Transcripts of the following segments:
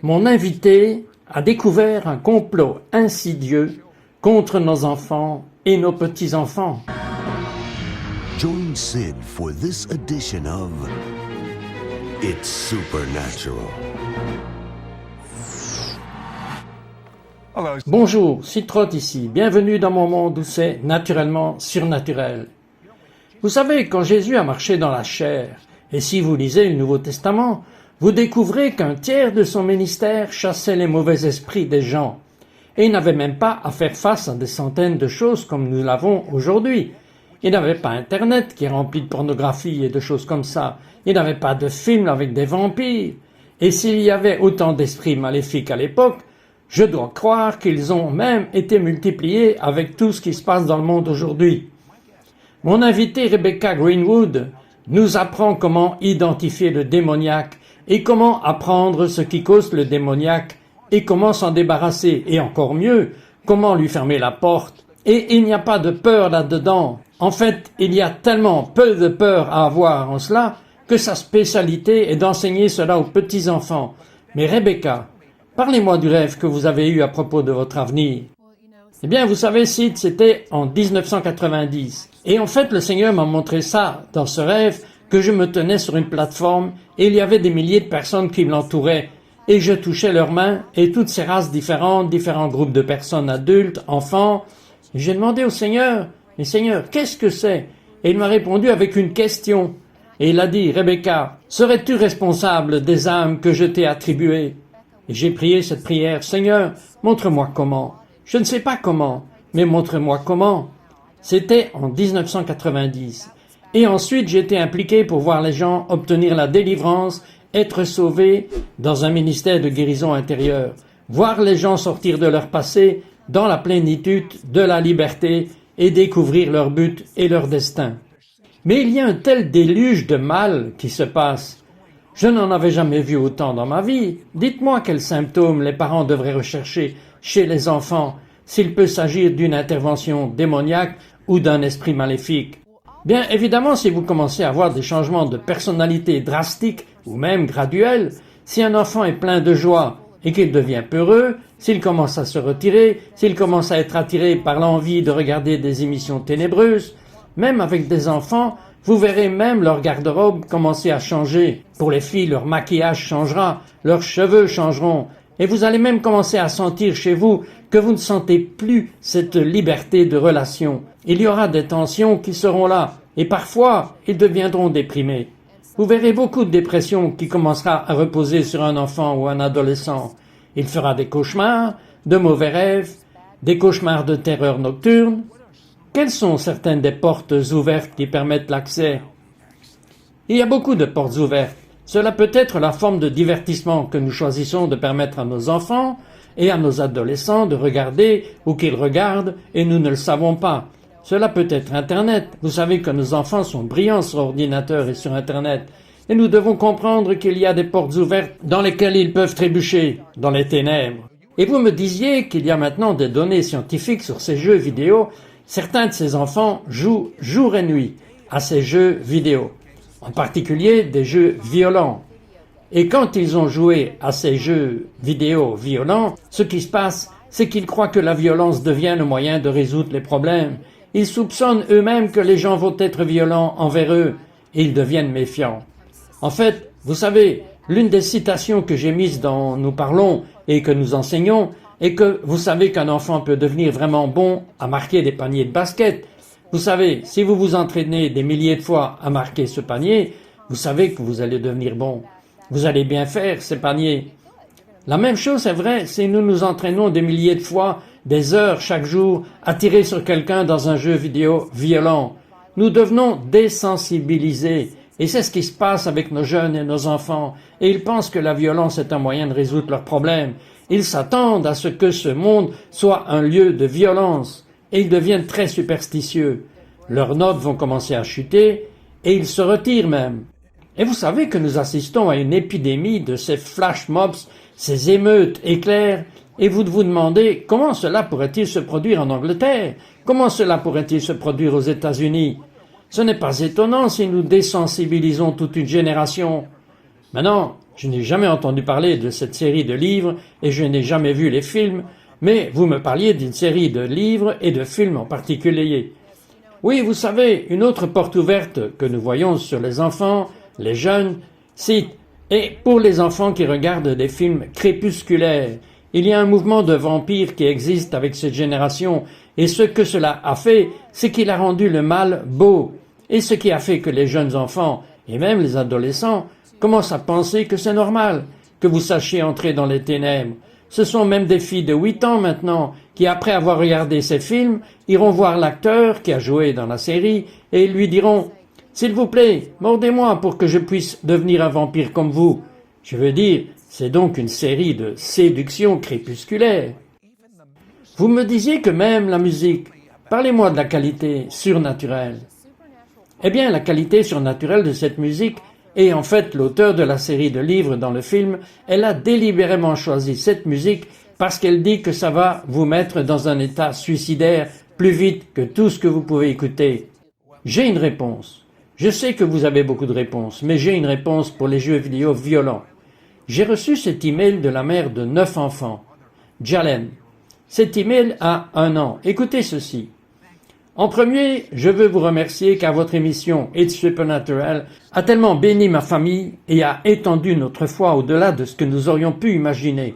Mon invité a découvert un complot insidieux contre nos enfants et nos petits-enfants. Join Sid for this edition of It's Supernatural. Bonjour, Citrotte ici. Bienvenue dans mon monde où c'est naturellement surnaturel. Vous savez, quand Jésus a marché dans la chair, et si vous lisez le Nouveau Testament, vous découvrez qu'un tiers de son ministère chassait les mauvais esprits des gens. Et il n'avait même pas à faire face à des centaines de choses comme nous l'avons aujourd'hui. Il n'avait pas Internet qui est rempli de pornographie et de choses comme ça. Il n'avait pas de films avec des vampires. Et s'il y avait autant d'esprits maléfiques à l'époque, je dois croire qu'ils ont même été multipliés avec tout ce qui se passe dans le monde aujourd'hui. Mon invitée Rebecca Greenwood nous apprend comment identifier le démoniaque et comment apprendre ce qui cause le démoniaque et comment s'en débarrasser et encore mieux, comment lui fermer la porte. Et il n'y a pas de peur là-dedans. En fait, il y a tellement peu de peur à avoir en cela que sa spécialité est d'enseigner cela aux petits-enfants. Mais Rebecca, parlez-moi du rêve que vous avez eu à propos de votre avenir. Eh bien, vous savez, Sid, c'était en 1990. Et en fait, le Seigneur m'a montré ça dans ce rêve, que je me tenais sur une plateforme et il y avait des milliers de personnes qui m'entouraient. Et je touchais leurs mains et toutes ces races différentes, différents groupes de personnes adultes, enfants. Et j'ai demandé au Seigneur, « Mais Seigneur, qu'est-ce que c'est ?» Et il m'a répondu avec une question. Et il a dit, « Rebecca, serais-tu responsable des âmes que je t'ai attribuées ?» Et j'ai prié cette prière, « Seigneur, montre-moi comment. Je ne sais pas comment, mais montre-moi comment. » C'était en 1990. Et ensuite, j'ai été impliqué pour voir les gens obtenir la délivrance, être sauvés dans un ministère de guérison intérieure, voir les gens sortir de leur passé dans la plénitude de la liberté et découvrir leur but et leur destin. Mais il y a un tel déluge de mal qui se passe. Je n'en avais jamais vu autant dans ma vie. Dites-moi quels symptômes les parents devraient rechercher chez les enfants s'il peut s'agir d'une intervention démoniaque ou d'un esprit maléfique. Bien évidemment, si vous commencez à avoir des changements de personnalité drastiques ou même graduels, si un enfant est plein de joie et qu'il devient peureux, s'il commence à se retirer, s'il commence à être attiré par l'envie de regarder des émissions ténébreuses, même avec des enfants, vous verrez même leur garde-robe commencer à changer. Pour les filles, leur maquillage changera, leurs cheveux changeront, et vous allez même commencer à sentir chez vous que vous ne sentez plus cette liberté de relation. Il y aura des tensions qui seront là, et parfois, ils deviendront déprimés. Vous verrez beaucoup de dépression qui commencera à reposer sur un enfant ou un adolescent. Il fera des cauchemars, de mauvais rêves, des cauchemars de terreur nocturne. Quelles sont certaines des portes ouvertes qui permettent l'accès? Il y a beaucoup de portes ouvertes. Cela peut être la forme de divertissement que nous choisissons de permettre à nos enfants et à nos adolescents de regarder ou qu'ils regardent et nous ne le savons pas. Cela peut être Internet. Vous savez que nos enfants sont brillants sur ordinateur et sur Internet. Et nous devons comprendre qu'il y a des portes ouvertes dans lesquelles ils peuvent trébucher, dans les ténèbres. Et vous me disiez qu'il y a maintenant des données scientifiques sur ces jeux vidéo. Certains de ces enfants jouent jour et nuit à ces jeux vidéo, en particulier des jeux violents. Et quand ils ont joué à ces jeux vidéo violents, ce qui se passe, c'est qu'ils croient que la violence devient le moyen de résoudre les problèmes. Ils soupçonnent eux-mêmes que les gens vont être violents envers eux et ils deviennent méfiants. En fait, vous savez, l'une des citations que j'ai mises dans Nous parlons et que nous enseignons est que vous savez qu'un enfant peut devenir vraiment bon à marquer des paniers de basket. Vous savez, si vous vous entraînez des milliers de fois à marquer ce panier, vous savez que vous allez devenir bon. Vous allez bien faire ces paniers. La même chose est vraie si nous nous entraînons des milliers de fois, des heures chaque jour, à tirer sur quelqu'un dans un jeu vidéo violent. Nous devenons désensibilisés. Et c'est ce qui se passe avec nos jeunes et nos enfants. Et ils pensent que la violence est un moyen de résoudre leurs problèmes. Ils s'attendent à ce que ce monde soit un lieu de violence. Et ils deviennent très superstitieux. Leurs notes vont commencer à chuter et ils se retirent même. Et vous savez que nous assistons à une épidémie de ces flash mobs, ces émeutes éclairs, et vous vous demandez comment cela pourrait-il se produire en Angleterre? Comment cela pourrait-il se produire aux États-Unis? Ce n'est pas étonnant si nous désensibilisons toute une génération. Maintenant, Je n'ai jamais entendu parler de cette série de livres et je n'ai jamais vu les films, mais vous me parliez d'une série de livres et de films en particulier. Oui, vous savez, une autre porte ouverte que nous voyons sur les enfants, les jeunes, c'est et pour les enfants qui regardent des films crépusculaires. Il y a un mouvement de vampires qui existe avec cette génération et ce que cela a fait, c'est qu'il a rendu le mal beau. Et ce qui a fait que les jeunes enfants et même les adolescents commencent à penser que c'est normal que vous sachiez entrer dans les ténèbres. Ce sont même des filles de 8 ans maintenant qui, après avoir regardé ces films, iront voir l'acteur qui a joué dans la série et lui diront « S'il vous plaît, mordez-moi pour que je puisse devenir un vampire comme vous. » Je veux dire, c'est donc une série de séductions crépusculaires. Vous me disiez que même la musique, parlez-moi de la qualité surnaturelle. Eh bien, la qualité surnaturelle de cette musique, et en fait l'auteur de la série de livres dans le film, elle a délibérément choisi cette musique parce qu'elle dit que ça va vous mettre dans un état suicidaire plus vite que tout ce que vous pouvez écouter. J'ai une réponse. Je sais que vous avez beaucoup de réponses, mais j'ai une réponse pour les jeux vidéo violents. J'ai reçu cet email de la mère de 9 enfants, Jalen. Cet email a 1 an. Écoutez ceci. En premier, je veux vous remercier car votre émission It's Supernatural a tellement béni ma famille et a étendu notre foi au-delà de ce que nous aurions pu imaginer.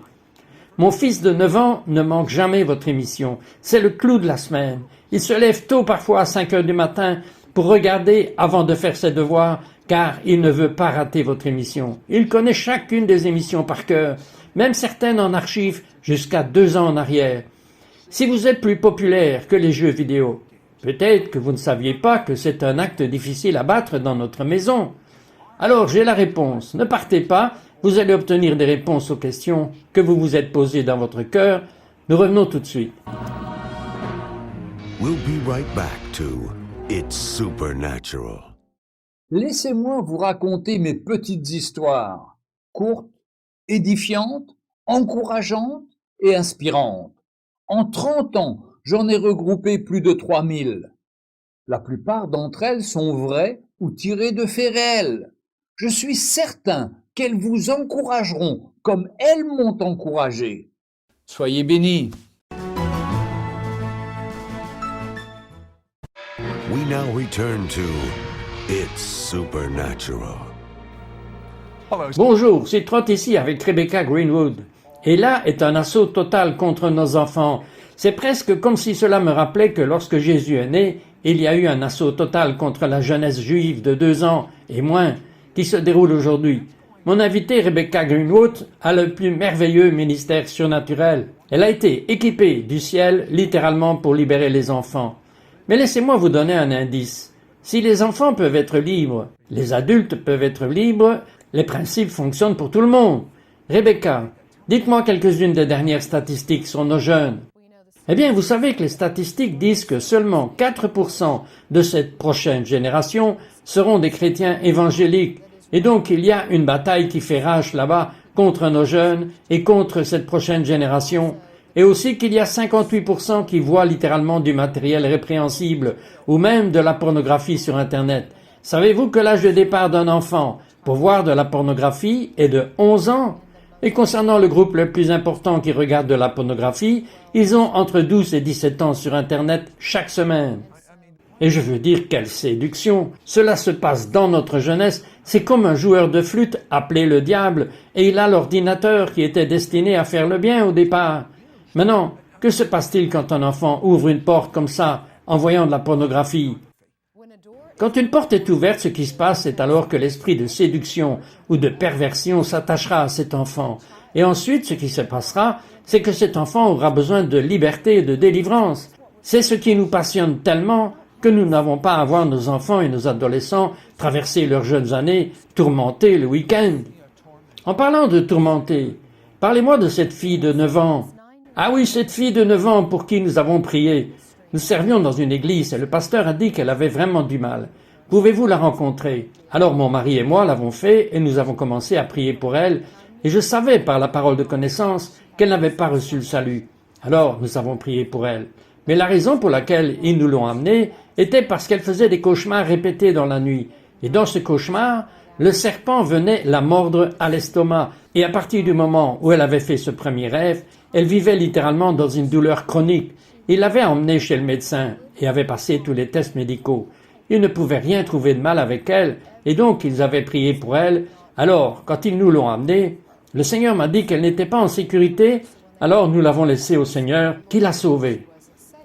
Mon fils de 9 ans ne manque jamais votre émission. C'est le clou de la semaine. Il se lève tôt parfois à 5 heures du matin pour regarder avant de faire ses devoirs car il ne veut pas rater votre émission. Il connaît chacune des émissions par cœur, même certaines en archives jusqu'à 2 ans en arrière. Si vous êtes plus populaire que les jeux vidéo, peut-être que vous ne saviez pas que c'est un acte difficile à battre dans notre maison. Alors j'ai la réponse. Ne partez pas, vous allez obtenir des réponses aux questions que vous vous êtes posées dans votre cœur. Nous revenons tout de suite. We'll be right back to It's Supernatural. Laissez-moi vous raconter mes petites histoires, courtes, édifiantes, encourageantes et inspirantes. En 30 ans, j'en ai regroupé plus de 3000. La plupart d'entre elles sont vraies ou tirées de faits réels. Je suis certain qu'elles vous encourageront comme elles m'ont encouragé. Soyez bénis. We now return to It's Supernatural. Bonjour, c'est Trot ici avec Rebecca Greenwood. Et là est un assaut total contre nos enfants. C'est presque comme si cela me rappelait que lorsque Jésus est né, il y a eu un assaut total contre la jeunesse juive de 2 ans et moins qui se déroule aujourd'hui. Mon invitée Rebecca Greenwood a le plus merveilleux ministère surnaturel. Elle a été équipée du ciel littéralement pour libérer les enfants. Mais laissez-moi vous donner un indice. Si les enfants peuvent être libres, les adultes peuvent être libres, les principes fonctionnent pour tout le monde. Rebecca, dites-moi quelques-unes des dernières statistiques sur nos jeunes. Eh bien, vous savez que les statistiques disent que seulement 4% de cette prochaine génération seront des chrétiens évangéliques. Et donc, il y a une bataille qui fait rage là-bas contre nos jeunes et contre cette prochaine génération. Et aussi qu'il y a 58% qui voient littéralement du matériel répréhensible ou même de la pornographie sur Internet. Savez-vous que l'âge de départ d'un enfant pour voir de la pornographie est de 11 ans? Et concernant le groupe le plus important qui regarde de la pornographie, ils ont entre 12 et 17 ans sur Internet chaque semaine. Et je veux dire, quelle séduction! Cela se passe dans notre jeunesse, c'est comme un joueur de flûte appelé le diable, et il a l'ordinateur qui était destiné à faire le bien au départ. Maintenant, que se passe-t-il quand un enfant ouvre une porte comme ça, en voyant de la pornographie? Quand une porte est ouverte, ce qui se passe, c'est alors que l'esprit de séduction ou de perversion s'attachera à cet enfant. Et ensuite, ce qui se passera, c'est que cet enfant aura besoin de liberté et de délivrance. C'est ce qui nous passionne tellement que nous n'avons pas à voir nos enfants et nos adolescents traverser leurs jeunes années tourmentés le week-end. En parlant de tourmentés, parlez-moi de cette fille de 9 ans. Ah oui, cette fille de 9 ans pour qui nous avons prié. Nous servions dans une église et le pasteur a dit qu'elle avait vraiment du mal. Pouvez-vous la rencontrer? Alors mon mari et moi l'avons fait et nous avons commencé à prier pour elle et je savais par la parole de connaissance qu'elle n'avait pas reçu le salut. Alors nous avons prié pour elle. Mais la raison pour laquelle ils nous l'ont amenée était parce qu'elle faisait des cauchemars répétés dans la nuit. Et dans ce cauchemar, le serpent venait la mordre à l'estomac, et à partir du moment où elle avait fait ce premier rêve, elle vivait littéralement dans une douleur chronique. Il l'avait emmenée chez le médecin et avait passé tous les tests médicaux. Ils ne pouvaient rien trouver de mal avec elle, et donc ils avaient prié pour elle. Alors, quand ils nous l'ont amenée, le Seigneur m'a dit qu'elle n'était pas en sécurité, alors nous l'avons laissée au Seigneur, qui l'a sauvée.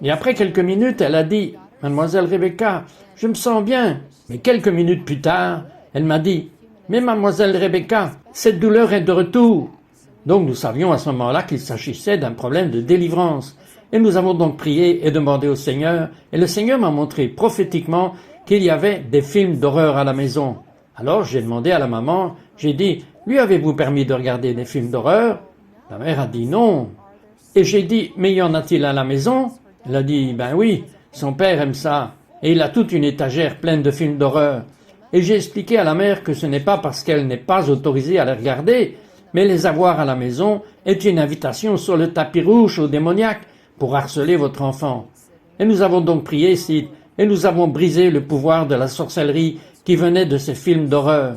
Et après quelques minutes, elle a dit « Mademoiselle Rebecca, je me sens bien. » Mais quelques minutes plus tard, elle m'a dit « Mais mademoiselle Rebecca, cette douleur est de retour. » Donc nous savions à ce moment-là qu'il s'agissait d'un problème de délivrance. Et nous avons donc prié et demandé au Seigneur, et le Seigneur m'a montré prophétiquement qu'il y avait des films d'horreur à la maison. Alors j'ai demandé à la maman, j'ai dit « Lui avez-vous permis de regarder des films d'horreur ?» La mère a dit « Non. » Et j'ai dit « Mais y en a-t-il à la maison ?» Elle a dit « Ben oui, son père aime ça, et il a toute une étagère pleine de films d'horreur. » Et j'ai expliqué à la mère que ce n'est pas parce qu'elle n'est pas autorisée à les regarder, mais les avoir à la maison est une invitation sur le tapis rouge aux démoniaques pour harceler votre enfant. Et nous avons donc prié ici, et nous avons brisé le pouvoir de la sorcellerie qui venait de ces films d'horreur.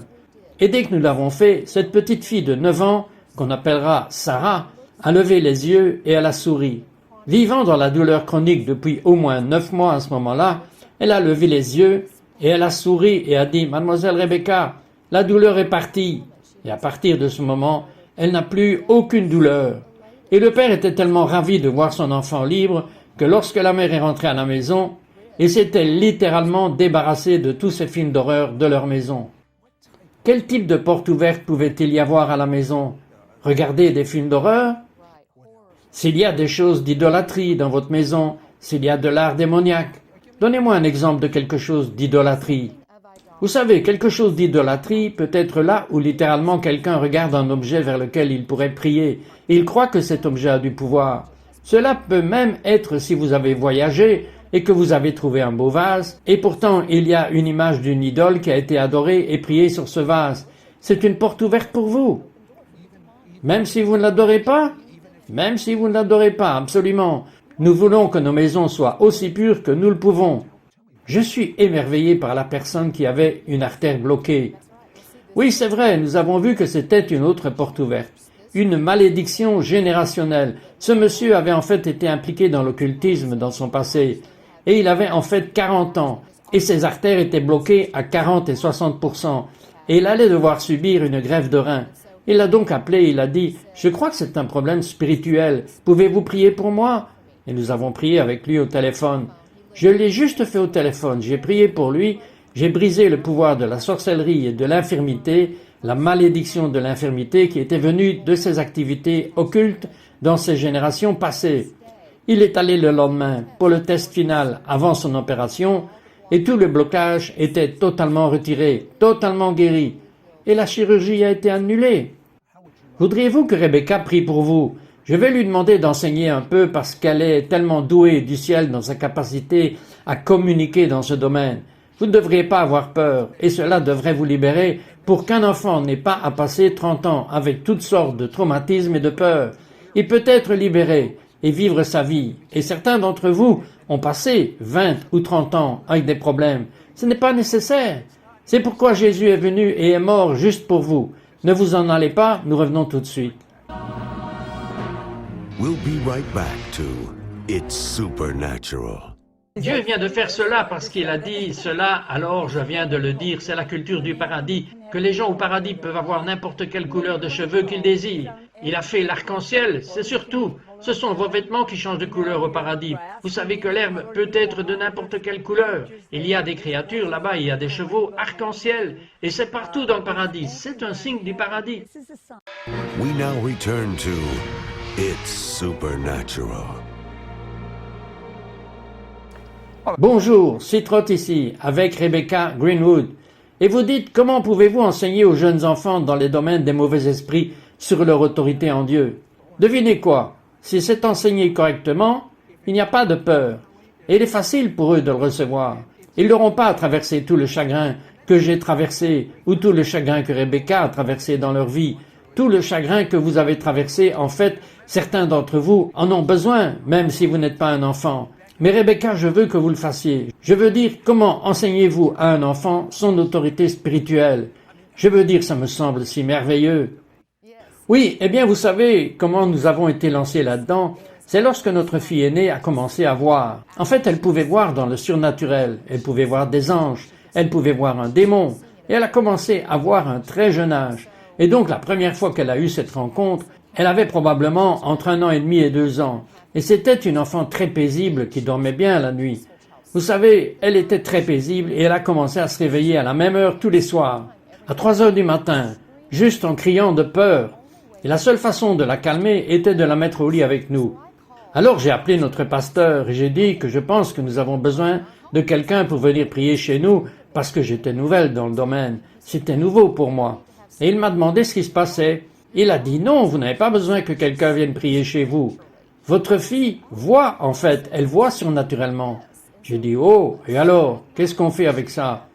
Et dès que nous l'avons fait, cette petite fille de 9 ans, qu'on appellera Sarah, a levé les yeux et elle a souri. Vivant dans la douleur chronique depuis au moins 9 mois à ce moment-là, elle a levé les yeux et elle a souri et a dit « Mademoiselle Rebecca, la douleur est partie. » Et à partir de ce moment, elle n'a plus aucune douleur. Et le père était tellement ravi de voir son enfant libre que lorsque la mère est rentrée à la maison, il s'était littéralement débarrassé de tous ces films d'horreur de leur maison. Quel type de porte ouverte pouvait-il y avoir à la maison? Regarder des films d'horreur? S'il y a des choses d'idolâtrie dans votre maison, s'il y a de l'art démoniaque, donnez-moi un exemple de quelque chose d'idolâtrie. Vous savez, quelque chose d'idolâtrie peut être là où littéralement quelqu'un regarde un objet vers lequel il pourrait prier et il croit que cet objet a du pouvoir. Cela peut même être si vous avez voyagé et que vous avez trouvé un beau vase et pourtant il y a une image d'une idole qui a été adorée et priée sur ce vase. C'est une porte ouverte pour vous. Même si vous ne l'adorez pas? Même si vous ne l'adorez pas, absolument. Nous voulons que nos maisons soient aussi pures que nous le pouvons. Je suis émerveillé par la personne qui avait une artère bloquée. Oui, c'est vrai, nous avons vu que c'était une autre porte ouverte. Une malédiction générationnelle. Ce monsieur avait en fait été impliqué dans l'occultisme dans son passé. Et il avait en fait 40 ans. Et ses artères étaient bloquées à 40 et 60%. Et il allait devoir subir une greffe de rein. Il l'a donc appelé, il a dit « Je crois que c'est un problème spirituel. Pouvez-vous prier pour moi ?» Et nous avons prié avec lui au téléphone. Je l'ai juste fait au téléphone. J'ai prié pour lui. J'ai brisé le pouvoir de la sorcellerie et de l'infirmité, la malédiction de l'infirmité qui était venue de ses activités occultes dans ses générations passées. Il est allé le lendemain pour le test final avant son opération et tout le blocage était totalement retiré, totalement guéri. Et la chirurgie a été annulée. Voudriez-vous que Rebecca prie pour vous? Je vais lui demander d'enseigner un peu parce qu'elle est tellement douée du ciel dans sa capacité à communiquer dans ce domaine. Vous ne devriez pas avoir peur et cela devrait vous libérer pour qu'un enfant n'ait pas à passer 30 ans avec toutes sortes de traumatismes et de peurs. Il peut être libéré et vivre sa vie. Et certains d'entre vous ont passé 20 ou 30 ans avec des problèmes. Ce n'est pas nécessaire. C'est pourquoi Jésus est venu et est mort juste pour vous. Ne vous en allez pas, nous revenons tout de suite. We'll be right back to It's Supernatural. Dieu vient de faire cela parce qu'il a dit cela, alors je viens de le dire, c'est la culture du paradis, que les gens au paradis peuvent avoir n'importe quelle couleur de cheveux qu'ils désirent. Il a fait l'arc-en-ciel, c'est surtout, ce sont vos vêtements qui changent de couleur au paradis. Vous savez que l'herbe peut être de n'importe quelle couleur. Il y a des créatures là-bas, il y a des chevaux arc-en-ciel, et c'est partout dans le paradis, c'est un signe du paradis. We now return to It's Supernatural. Bonjour, Citrot ici, avec Rebecca Greenwood. Et vous dites, comment pouvez-vous enseigner aux jeunes enfants dans les domaines des mauvais esprits sur leur autorité en Dieu? Devinez quoi? Si c'est enseigné correctement, il n'y a pas de peur. Et il est facile pour eux de le recevoir. Ils n'auront pas à traverser tout le chagrin que j'ai traversé, ou tout le chagrin que Rebecca a traversé dans leur vie. Tout le chagrin que vous avez traversé, en fait, certains d'entre vous en ont besoin, même si vous n'êtes pas un enfant. Mais Rebecca, je veux que vous le fassiez. Je veux dire, comment enseignez-vous à un enfant son autorité spirituelle? Je veux dire, ça me semble si merveilleux. Oui, eh bien, vous savez comment nous avons été lancés là-dedans. C'est lorsque notre fille aînée a commencé à voir. En fait, elle pouvait voir dans le surnaturel. Elle pouvait voir des anges. Elle pouvait voir un démon. Et elle a commencé à voir à un très jeune âge. Et donc, la première fois qu'elle a eu cette rencontre, elle avait probablement entre 1 an et demi et 2 ans. Et c'était une enfant très paisible qui dormait bien la nuit. Vous savez, elle était très paisible et elle a commencé à se réveiller à la même heure tous les soirs, à 3 heures du matin, juste en criant de peur. Et la seule façon de la calmer était de la mettre au lit avec nous. Alors j'ai appelé notre pasteur et j'ai dit que je pense que nous avons besoin de quelqu'un pour venir prier chez nous parce que j'étais nouvelle dans le domaine. C'était nouveau pour moi. Et il m'a demandé ce qui se passait. Il a dit non, vous n'avez pas besoin que quelqu'un vienne prier chez vous. Votre fille voit en fait, elle voit surnaturellement. J'ai dit oh, et alors, qu'est-ce qu'on fait avec ça?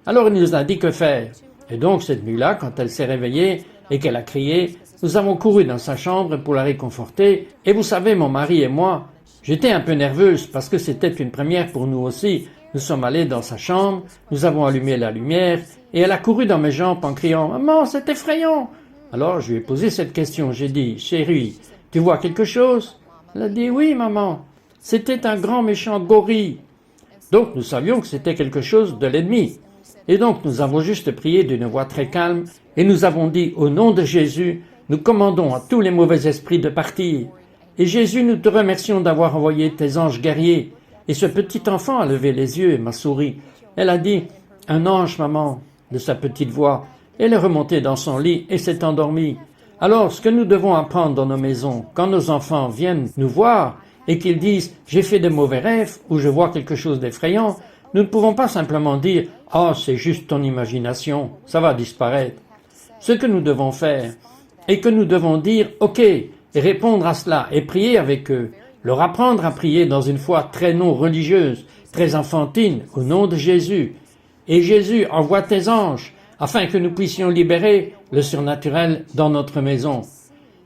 Alors il nous a dit que faire. Et donc cette nuit-là, quand elle s'est réveillée et qu'elle a crié, nous avons couru dans sa chambre pour la réconforter. Et vous savez, mon mari et moi, j'étais un peu nerveuse parce que c'était une première pour nous aussi. Nous sommes allés dans sa chambre, nous avons allumé la lumière et elle a couru dans mes jambes en criant « Maman, c'est effrayant !» Alors je lui ai posé cette question, j'ai dit « Chérie, tu vois quelque chose ?» Elle a dit « Oui, maman, c'était un grand méchant gorille. » Donc nous savions que c'était quelque chose de l'ennemi. Et donc nous avons juste prié d'une voix très calme et nous avons dit « Au nom de Jésus, nous commandons à tous les mauvais esprits de partir. Et Jésus, nous te remercions d'avoir envoyé tes anges guerriers. » Et ce petit enfant a levé les yeux et m'a souri. Elle a dit « Un ange, maman !» de sa petite voix. Elle est remontée dans son lit et s'est endormie. Alors, ce que nous devons apprendre dans nos maisons, quand nos enfants viennent nous voir et qu'ils disent « j'ai fait de mauvais rêves » ou « je vois quelque chose d'effrayant », nous ne pouvons pas simplement dire « ah, c'est juste ton imagination, ça va disparaître ». Ce que nous devons faire est que nous devons dire « ok » et répondre à cela et prier avec eux, leur apprendre à prier dans une foi très non religieuse, très enfantine, au nom de Jésus. Et Jésus envoie tes anges afin que nous puissions libérer le surnaturel dans notre maison.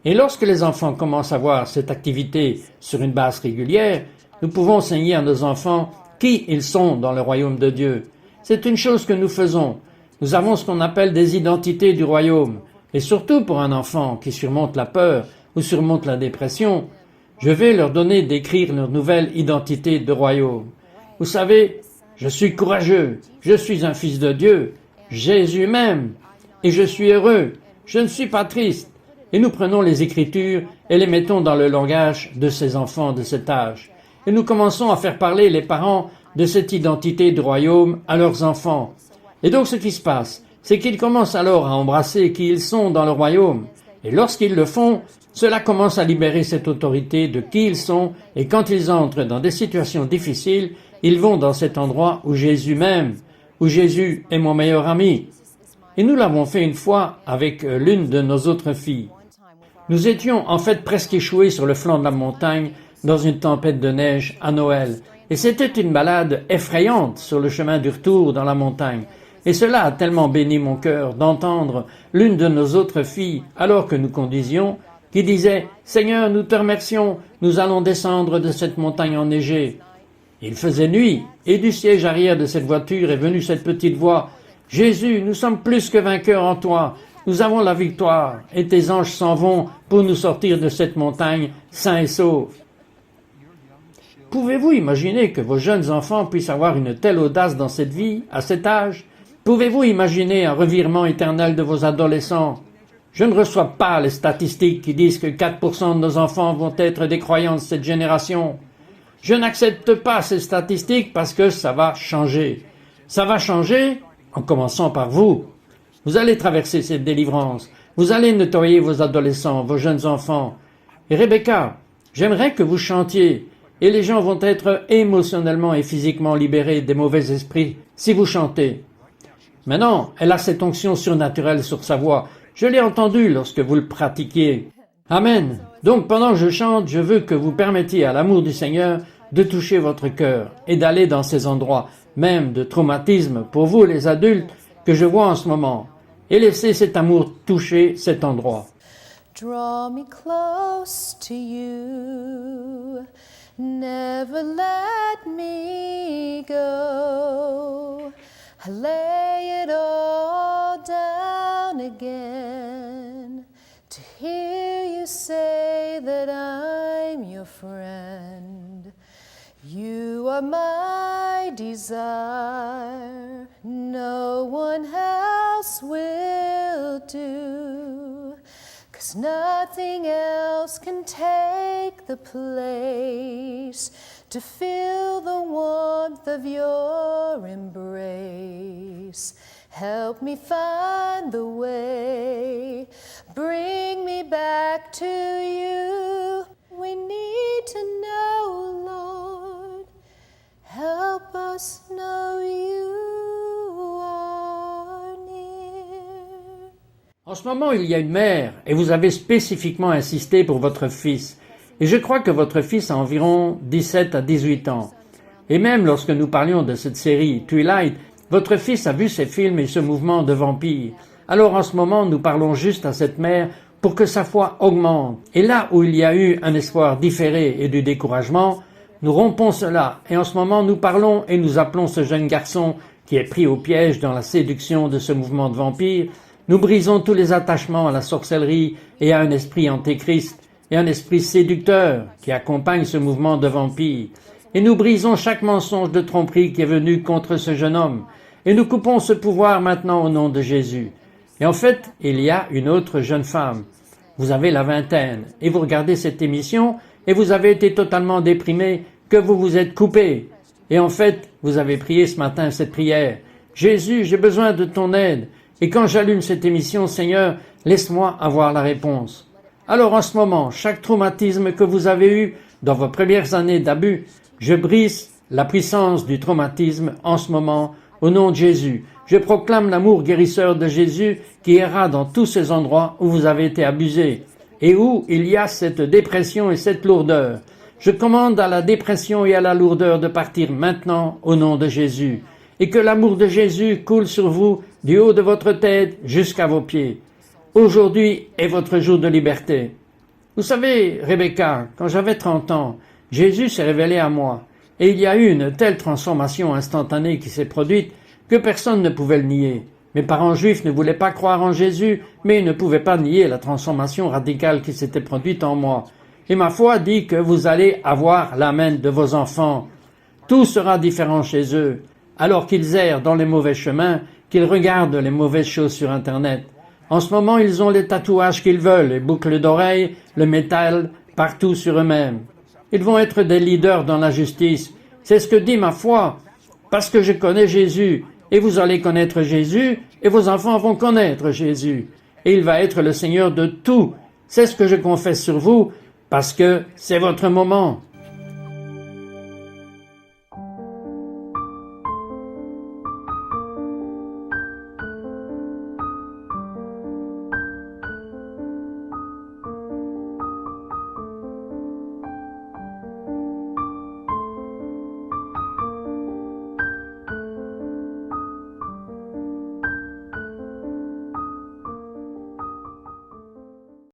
Et lorsque les enfants commencent à voir cette activité sur une base régulière, nous pouvons enseigner à nos enfants qui ils sont dans le royaume de Dieu. C'est une chose que nous faisons. Nous avons ce qu'on appelle des identités du royaume. Et surtout pour un enfant qui surmonte la peur ou surmonte la dépression, je vais leur donner d'écrire leur nouvelle identité de royaume. Vous savez, je suis courageux, je suis un fils de Dieu, Jésus m'aime, et je suis heureux, je ne suis pas triste. Et nous prenons les Écritures et les mettons dans le langage de ces enfants de cet âge. Et nous commençons à faire parler les parents de cette identité du royaume à leurs enfants. Et donc ce qui se passe, c'est qu'ils commencent alors à embrasser qui ils sont dans le royaume. Et lorsqu'ils le font, cela commence à libérer cette autorité de qui ils sont, et quand ils entrent dans des situations difficiles, ils vont dans cet endroit où Jésus m'aime, où Jésus est mon meilleur ami. Et nous l'avons fait une fois avec l'une de nos autres filles. Nous étions en fait presque échoués sur le flanc de la montagne dans une tempête de neige à Noël. Et c'était une balade effrayante sur le chemin du retour dans la montagne. Et cela a tellement béni mon cœur d'entendre l'une de nos autres filles, alors que nous conduisions, qui disait « Seigneur, nous te remercions, nous allons descendre de cette montagne enneigée. » Il faisait nuit, et du siège arrière de cette voiture est venue cette petite voix « Jésus, nous sommes plus que vainqueurs en toi, nous avons la victoire, et tes anges s'en vont pour nous sortir de cette montagne sains et saufs. » Pouvez-vous imaginer que vos jeunes enfants puissent avoir une telle audace dans cette vie, à cet âge? Pouvez-vous imaginer un revirement éternel de vos adolescents? Je ne reçois pas les statistiques qui disent que 4% de nos enfants vont être des croyants de cette génération. Je n'accepte pas ces statistiques parce que ça va changer. Ça va changer en commençant par vous. Vous allez traverser cette délivrance. Vous allez nettoyer vos adolescents, vos jeunes enfants. Et Rebecca, j'aimerais que vous chantiez. Et les gens vont être émotionnellement et physiquement libérés des mauvais esprits si vous chantez. Maintenant, elle a cette onction surnaturelle sur sa voix. Je l'ai entendu lorsque vous le pratiquiez. Amen. Donc pendant que je chante, je veux que vous permettiez à l'amour du Seigneur de toucher votre cœur et d'aller dans ces endroits, même de traumatisme pour vous les adultes que je vois en ce moment, et laissez cet amour toucher cet endroit. Draw me close to you, never let me go. I lay it all down again to hear you say that I'm your friend. You are my desire, no one else will do, 'cause nothing else can take the place to feel the warmth of your embrace. Help me find the way, bring me back to you. We need to know, Lord, help us know you are near. En ce moment, il y a une mère, et vous avez spécifiquement insisté pour votre fils. Et je crois que votre fils a environ 17 à 18 ans. Et même lorsque nous parlions de cette série Twilight, votre fils a vu ces films et ce mouvement de vampires. Alors en ce moment, nous parlons juste à cette mère pour que sa foi augmente. Et là où il y a eu un espoir différé et du découragement, nous rompons cela. Et en ce moment, nous parlons et nous appelons ce jeune garçon qui est pris au piège dans la séduction de ce mouvement de vampires. Nous brisons tous les attachements à la sorcellerie et à un esprit antéchrist et un esprit séducteur qui accompagne ce mouvement de vampires. Et nous brisons chaque mensonge de tromperie qui est venu contre ce jeune homme. Et nous coupons ce pouvoir maintenant au nom de Jésus. Et en fait, il y a une autre jeune femme. Vous avez la vingtaine et vous regardez cette émission et vous avez été totalement déprimé que vous vous êtes coupé. Et en fait, vous avez prié ce matin cette prière. Jésus, j'ai besoin de ton aide. Et quand j'allume cette émission, Seigneur, laisse-moi avoir la réponse. Alors en ce moment, chaque traumatisme que vous avez eu dans vos premières années d'abus, je brise la puissance du traumatisme en ce moment au nom de Jésus. Je proclame l'amour guérisseur de Jésus qui ira dans tous ces endroits où vous avez été abusés et où il y a cette dépression et cette lourdeur. Je commande à la dépression et à la lourdeur de partir maintenant au nom de Jésus et que l'amour de Jésus coule sur vous du haut de votre tête jusqu'à vos pieds. Aujourd'hui est votre jour de liberté. Vous savez, Rebecca, quand j'avais 30 ans, Jésus s'est révélé à moi et il y a eu une telle transformation instantanée qui s'est produite que personne ne pouvait le nier. Mes parents juifs ne voulaient pas croire en Jésus, mais ils ne pouvaient pas nier la transformation radicale qui s'était produite en moi. Et ma foi dit que vous allez avoir l'amen de vos enfants. Tout sera différent chez eux, alors qu'ils errent dans les mauvais chemins, qu'ils regardent les mauvaises choses sur Internet. En ce moment, ils ont les tatouages qu'ils veulent, les boucles d'oreilles, le métal, partout sur eux-mêmes. Ils vont être des leaders dans la justice. C'est ce que dit ma foi, parce que je connais Jésus. Et vous allez connaître Jésus, et vos enfants vont connaître Jésus. Et il va être le Seigneur de tout. C'est ce que je confesse sur vous, parce que c'est votre moment.